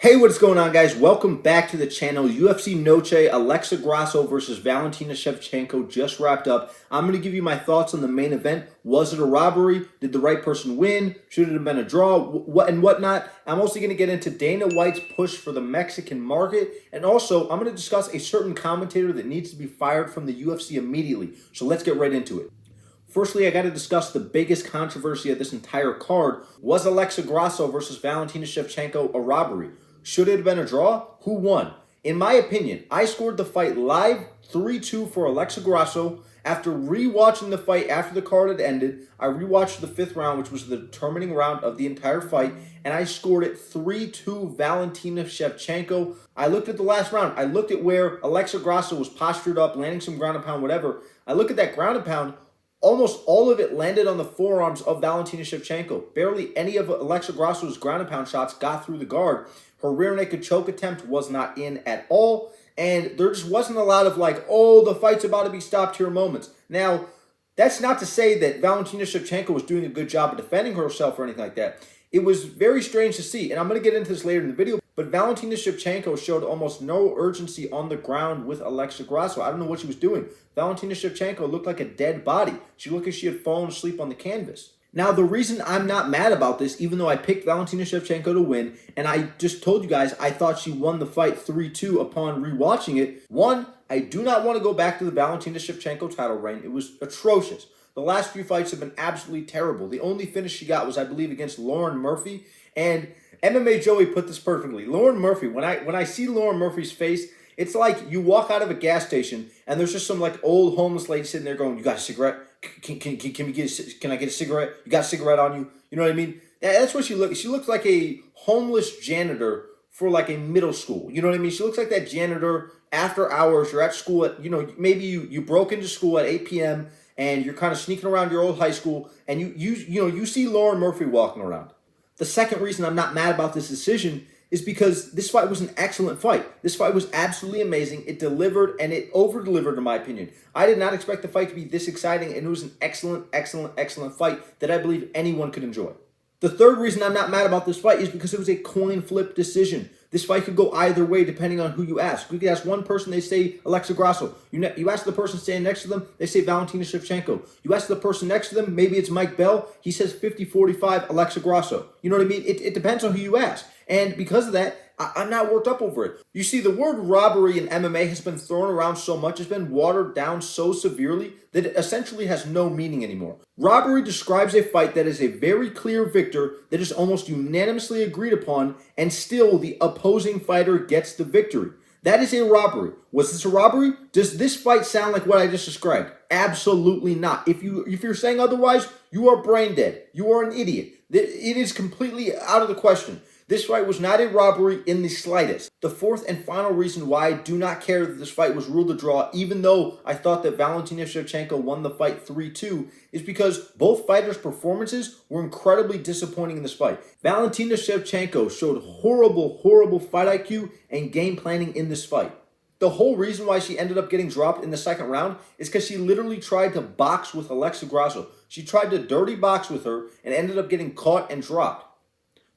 Hey, what's going on, guys? Welcome back to the channel. UFC Noche, Alexa Grasso versus Valentina Shevchenko just wrapped up. I'm going to give you my thoughts on the main event. Was it a robbery? Did the right person win? Should it have been a draw? What and whatnot. I'm also going to get into Dana White's push for the Mexican market. And also, I'm going to discuss a certain commentator that needs to be fired from the UFC immediately. So let's get right into it. Firstly, I got to discuss the biggest controversy of this entire card. Was Alexa Grasso versus Valentina Shevchenko a robbery? Should it have been a draw? Who won? In my opinion, I scored the fight live 3-2 for Alexa Grasso. After rewatching the fight after the card had ended, I rewatched the fifth round, which was the determining round of the entire fight, and I scored it 3-2 Valentina Shevchenko. I looked at the last round. I looked at where Alexa Grasso was postured up, landing some ground and pound, whatever. I look at that ground and pound. Almost all of it landed on the forearms of Valentina Shevchenko. Barely any of Alexa Grasso's ground and pound shots got through the guard. Her rear naked choke attempt was not in at all. And there just wasn't a lot of like, oh, the fight's about to be stopped here moments. Now, that's not to say that Valentina Shevchenko was doing a good job of defending herself or anything like that. It was very strange to see, and I'm going to get into this later in the video, but Valentina Shevchenko showed almost no urgency on the ground with Alexa Grasso. I don't know what she was doing. Valentina Shevchenko looked like a dead body. She looked like she had fallen asleep on the canvas. Now, the reason I'm not mad about this, even though I picked Valentina Shevchenko to win, and I just told you guys I thought she won the fight 3-2 upon rewatching it. One, I do not want to go back to the Valentina Shevchenko title reign. It was atrocious. The last few fights have been absolutely terrible. The only finish she got was, I believe, against Lauren Murphy. And MMA Joey put this perfectly. Lauren Murphy, when I see Lauren Murphy's face, it's like you walk out of a gas station and there's just some like old homeless lady sitting there going, "You got a cigarette? Can I get a cigarette? You got a cigarette on you?" You know what I mean? That's what she looked. She looks like a homeless janitor for like a middle school. You know what I mean? She looks like that janitor after hours. You're at school at, maybe you broke into school at 8 p.m. and you're kind of sneaking around your old high school and you see Lauren Murphy walking around. The second reason I'm not mad about this decision is because this fight was an excellent fight. This fight was absolutely amazing. It delivered, and it over-delivered, in my opinion. I did not expect the fight to be this exciting, and it was an excellent, excellent, excellent fight that I believe anyone could enjoy. The third reason I'm not mad about this fight is because it was a coin flip decision. This fight could go either way depending on who you ask. You could ask one person, they say Alexa Grasso. You ask the person standing next to them, they say Valentina Shevchenko. You ask the person next to them, maybe it's Mike Bell, he says 50-45 Alexa Grasso. You know what I mean? It depends on who you ask. And because of that, I'm not worked up over it. You see, the word robbery in MMA has been thrown around so much, it's been watered down so severely that it essentially has no meaning anymore. Robbery describes a fight that is a very clear victor that is almost unanimously agreed upon, and still the opposing fighter gets the victory. That is a robbery. Was this a robbery? Does this fight sound like what I just described? Absolutely not. If you're saying otherwise, you are brain dead. You are an idiot. It is completely out of the question. This fight was not a robbery in the slightest. The fourth and final reason why I do not care that this fight was ruled a draw, even though I thought that Valentina Shevchenko won the fight 3-2, is because both fighters' performances were incredibly disappointing in this fight. Valentina Shevchenko showed horrible, horrible fight IQ and game planning in this fight. The whole reason why she ended up getting dropped in the second round is because she literally tried to box with Alexa Grasso. She tried to dirty box with her and ended up getting caught and dropped.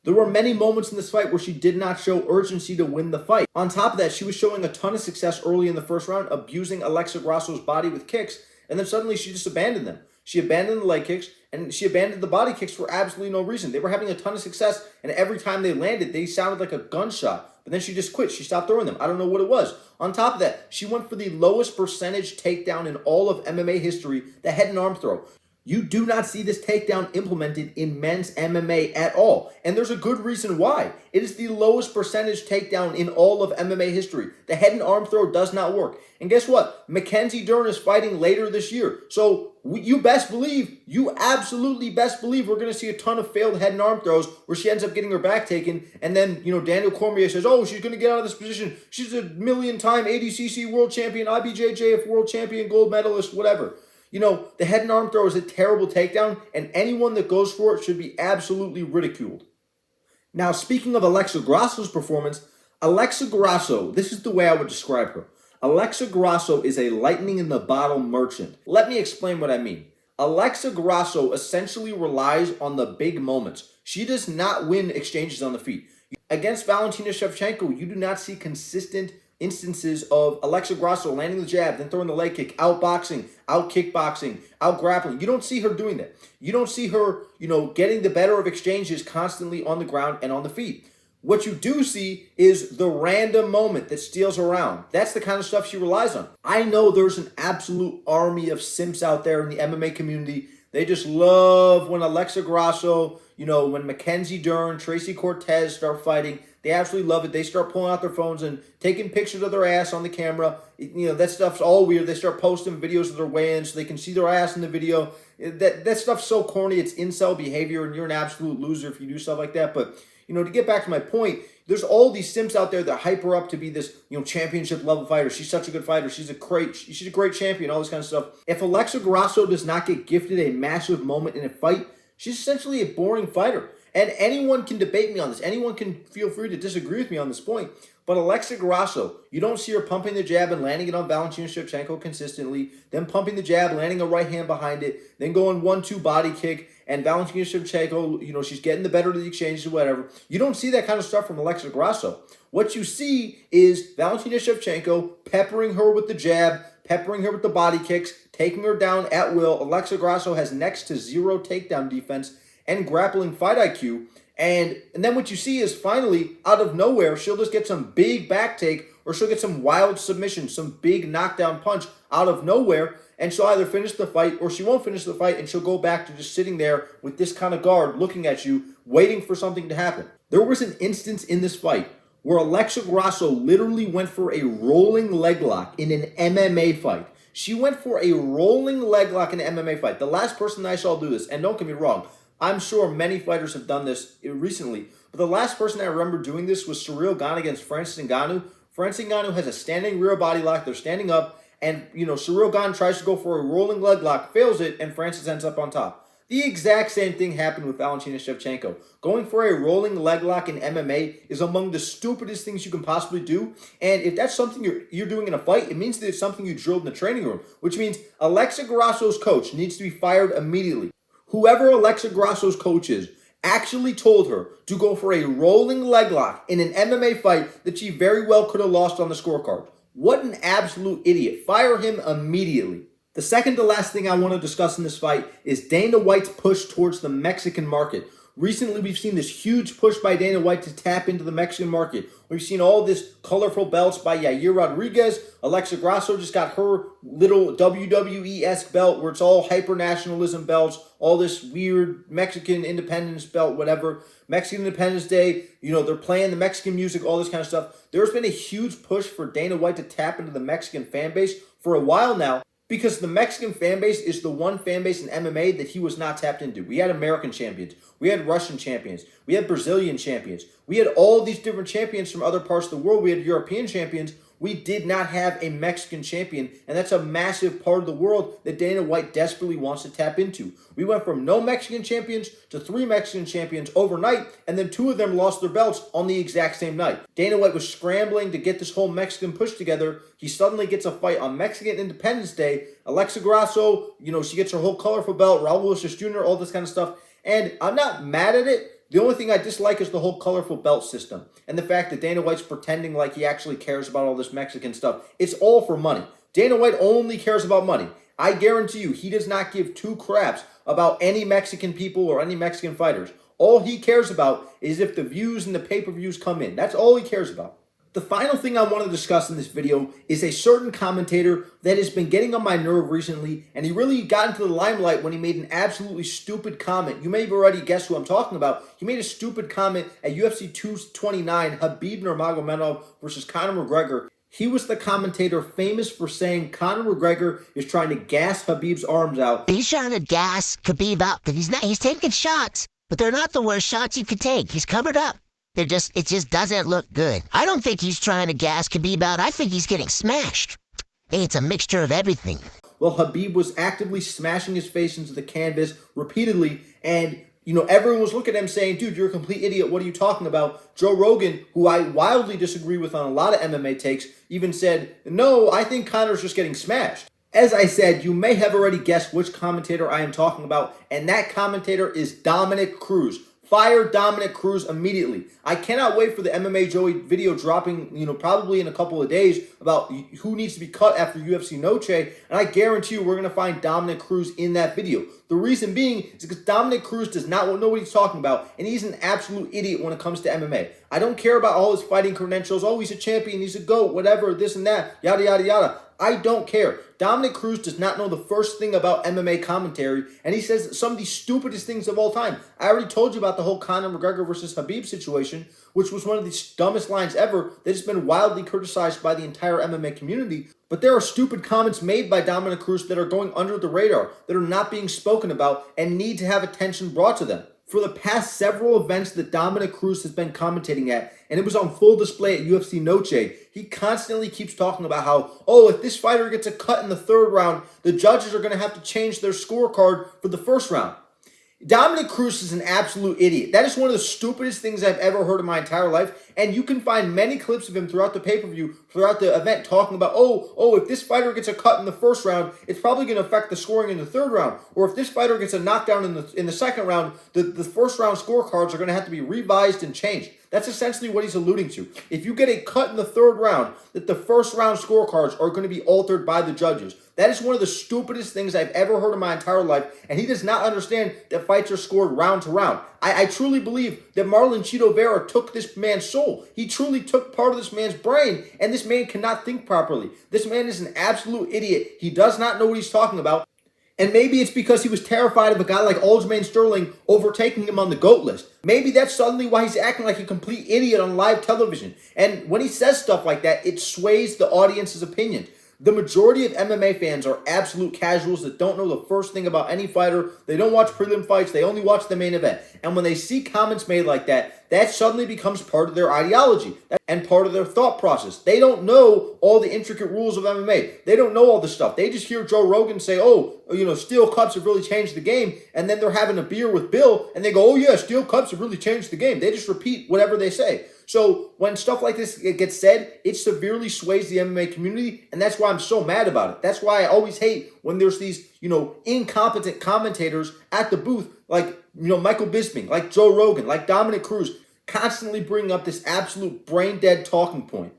There were many moments in this fight where she did not show urgency to win the fight. On top of that, she was showing a ton of success early in the first round, abusing Alexa Grasso's body with kicks, and then suddenly she just abandoned them. She abandoned the leg kicks, and she abandoned the body kicks for absolutely no reason. They were having a ton of success, and every time they landed, they sounded like a gunshot. But then she just quit. She stopped throwing them. I don't know what it was. On top of that, she went for the lowest percentage takedown in all of MMA history, the head and arm throw. You do not see this takedown implemented in men's MMA at all. And there's a good reason why. It is the lowest percentage takedown in all of MMA history. The head and arm throw does not work. And guess what? Mackenzie Dern is fighting later this year. So you absolutely best believe we're going to see a ton of failed head and arm throws where she ends up getting her back taken. And then, Daniel Cormier says, oh, she's going to get out of this position. She's a million-time ADCC world champion, IBJJF world champion, gold medalist, whatever. The head and arm throw is a terrible takedown, and anyone that goes for it should be absolutely ridiculed. Now, speaking of Alexa Grasso's performance, Alexa Grasso, this is the way I would describe her. Alexa Grasso is a lightning in the bottle merchant. Let me explain what I mean. Alexa Grasso essentially relies on the big moments. She does not win exchanges on the feet. Against Valentina Shevchenko, you do not see consistent instances of Alexa Grasso landing the jab, then throwing the leg kick, outboxing, out kickboxing, out grappling. You don't see her doing that. You don't see her, getting the better of exchanges constantly on the ground and on the feet. What you do see is the random moment that steals around. That's the kind of stuff she relies on. I know there's an absolute army of simps out there in the MMA community. They just love when Alexa Grasso, when Mackenzie Dern, Tracy Cortez start fighting. They absolutely love it. They start pulling out their phones and taking pictures of their ass on the camera. That stuff's all weird. They start posting videos of their weigh-ins so they can see their ass in the video. That stuff's so corny. It's incel behavior, and you're an absolute loser if you do stuff like that. But to get back to my point, there's all these simps out there that hype her up to be this, championship level fighter. She's such a good fighter. She's a great champion, all this kind of stuff. If Alexa Grasso does not get gifted a massive moment in a fight, she's essentially a boring fighter. And anyone can debate me on this. Anyone can feel free to disagree with me on this point. But Alexa Grasso, you don't see her pumping the jab and landing it on Valentina Shevchenko consistently, then pumping the jab, landing a right hand behind it, then going 1-2 body kick, and Valentina Shevchenko, she's getting the better of the exchanges or whatever. You don't see that kind of stuff from Alexa Grasso. What you see is Valentina Shevchenko peppering her with the jab, peppering her with the body kicks, taking her down at will. Alexa Grasso has next to zero takedown defense and grappling fight IQ. And then what you see is finally, out of nowhere, she'll just get some big back take, or she'll get some wild submission, some big knockdown punch out of nowhere, and she'll either finish the fight or she won't finish the fight, and she'll go back to just sitting there with this kind of guard looking at you, waiting for something to happen. There was an instance in this fight where Alexa Grasso literally went for a rolling leg lock in an MMA fight. She went for a rolling leg lock in an MMA fight. The last person I saw do this, and don't get me wrong, I'm sure many fighters have done this recently, but the last person I remember doing this was Ciryl Gane against Francis Ngannou. Francis Ngannou has a standing rear body lock. They're standing up, and Ciryl Gane tries to go for a rolling leg lock, fails it, and Francis ends up on top. The exact same thing happened with Valentina Shevchenko. Going for a rolling leg lock in MMA is among the stupidest things you can possibly do, and if that's something you're doing in a fight, it means that it's something you drilled in the training room, which means Alexa Grasso's coach needs to be fired immediately. Whoever Alexa Grasso's coach is actually told her to go for a rolling leg lock in an MMA fight that she very well could have lost on the scorecard. What an absolute idiot. Fire him immediately. The second to last thing I want to discuss in this fight is Dana White's push towards the Mexican market. Recently, we've seen this huge push by Dana White to tap into the Mexican market. We've seen all this colorful belts by Yair Rodriguez. Alexa Grasso just got her little WWE-esque belt where it's all hyper-nationalism belts, all this weird Mexican independence belt, whatever. Mexican Independence Day, they're playing the Mexican music, all this kind of stuff. There's been a huge push for Dana White to tap into the Mexican fan base for a while now, because the Mexican fan base is the one fan base in MMA that he was not tapped into. We had American champions. We had Russian champions. We had Brazilian champions. We had all these different champions from other parts of the world. We had European champions. We did not have a Mexican champion, and that's a massive part of the world that Dana White desperately wants to tap into. We went from no Mexican champions to 3 Mexican champions overnight, and then 2 of them lost their belts on the exact same night. Dana White was scrambling to get this whole Mexican push together. He suddenly gets a fight on Mexican Independence Day. Alexa Grasso, she gets her whole colorful belt, Raul Wilson Jr., all this kind of stuff. And I'm not mad at it. The only thing I dislike is the whole colorful belt system and the fact that Dana White's pretending like he actually cares about all this Mexican stuff. It's all for money. Dana White only cares about money. I guarantee you he does not give 2 craps about any Mexican people or any Mexican fighters. All he cares about is if the views and the pay-per-views come in. That's all he cares about. The final thing I want to discuss in this video is a certain commentator that has been getting on my nerve recently, and he really got into the limelight when he made an absolutely stupid comment. You may have already guessed who I'm talking about. He made a stupid comment at UFC 229, Khabib Nurmagomedov versus Conor McGregor. He was the commentator famous for saying Conor McGregor is trying to gas Khabib's arms out. He's trying to gas Khabib up, but he's taking shots, but they're not the worst shots you could take. He's covered up. It just doesn't look good. I don't think he's trying to gas Khabib out. I think he's getting smashed. It's a mixture of everything. Well, Khabib was actively smashing his face into the canvas repeatedly, and everyone was looking at him saying, dude, you're a complete idiot. What are you talking about? Joe Rogan, who I wildly disagree with on a lot of MMA takes, even said, no, I think Conor's just getting smashed. As I said, you may have already guessed which commentator I am talking about, and that commentator is Dominic Cruz. Fire Dominic Cruz immediately. I cannot wait for the MMA Joey video dropping, probably in a couple of days about who needs to be cut after UFC Noche, and I guarantee you we're going to find Dominic Cruz in that video. The reason being is because Dominic Cruz does not know what he's talking about, and he's an absolute idiot when it comes to MMA. I don't care about all his fighting credentials. Oh, he's a champion, he's a GOAT, whatever, this and that, yada, yada, yada. I don't care. Dominic Cruz does not know the first thing about MMA commentary, and he says some of the stupidest things of all time. I already told you about the whole Conor McGregor versus Khabib situation, which was one of the dumbest lines ever that has been wildly criticized by the entire MMA community. But there are stupid comments made by Dominic Cruz that are going under the radar, that are not being spoken about, and need to have attention brought to them. For the past several events that Dominic Cruz has been commentating at, and it was on full display at UFC Noche, he constantly keeps talking about how, oh, if this fighter gets a cut in the third round, the judges are going to have to change their scorecard for the first round. Dominic Cruz is an absolute idiot. That is one of the stupidest things I've ever heard in my entire life, and you can find many clips of him throughout the pay-per-view, throughout the event, talking about, oh, if this fighter gets a cut in the first round, it's probably going to affect the scoring in the third round, or if this fighter gets a knockdown in the second round, the first round scorecards are going to have to be revised and changed. That's essentially what he's alluding to. If you get a cut in the third round, that the first round scorecards are going to be altered by the judges. That is one of the stupidest things I've ever heard in my entire life, and he does not understand that fights are scored round to round. I truly believe that Marlon Chito Vera took this man's soul. He truly took part of this man's brain, and this man cannot think properly. This man is an absolute idiot. He does not know what he's talking about. And maybe it's because he was terrified of a guy like Aljamain Sterling overtaking him on the GOAT list. Maybe that's suddenly why he's acting like a complete idiot on live television. And when he says stuff like that, it sways the audience's opinion. The majority of MMA fans are absolute casuals that don't know the first thing about any fighter. They don't watch prelim fights. They only watch the main event. And when they see comments made like that, that suddenly becomes part of their ideology and part of their thought process. They don't know all the intricate rules of MMA. They don't know all this stuff. They just hear Joe Rogan say, oh, steel cups have really changed the game. And then they're having a beer with Bill and they go, oh yeah, steel cups have really changed the game. They just repeat whatever they say. So when stuff like this gets said, it severely sways the MMA community, and that's why I'm so mad about it. That's why I always hate when there's these, incompetent commentators at the booth, like, Michael Bisping, like Joe Rogan, like Dominic Cruz, constantly bringing up this absolute brain-dead talking point.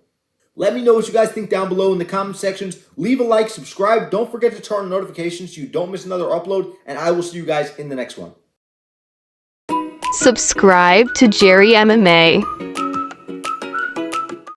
Let me know what you guys think down below in the comment sections. Leave a like, subscribe. Don't forget to turn on notifications so you don't miss another upload, and I will see you guys in the next one. Subscribe to Jerry MMA.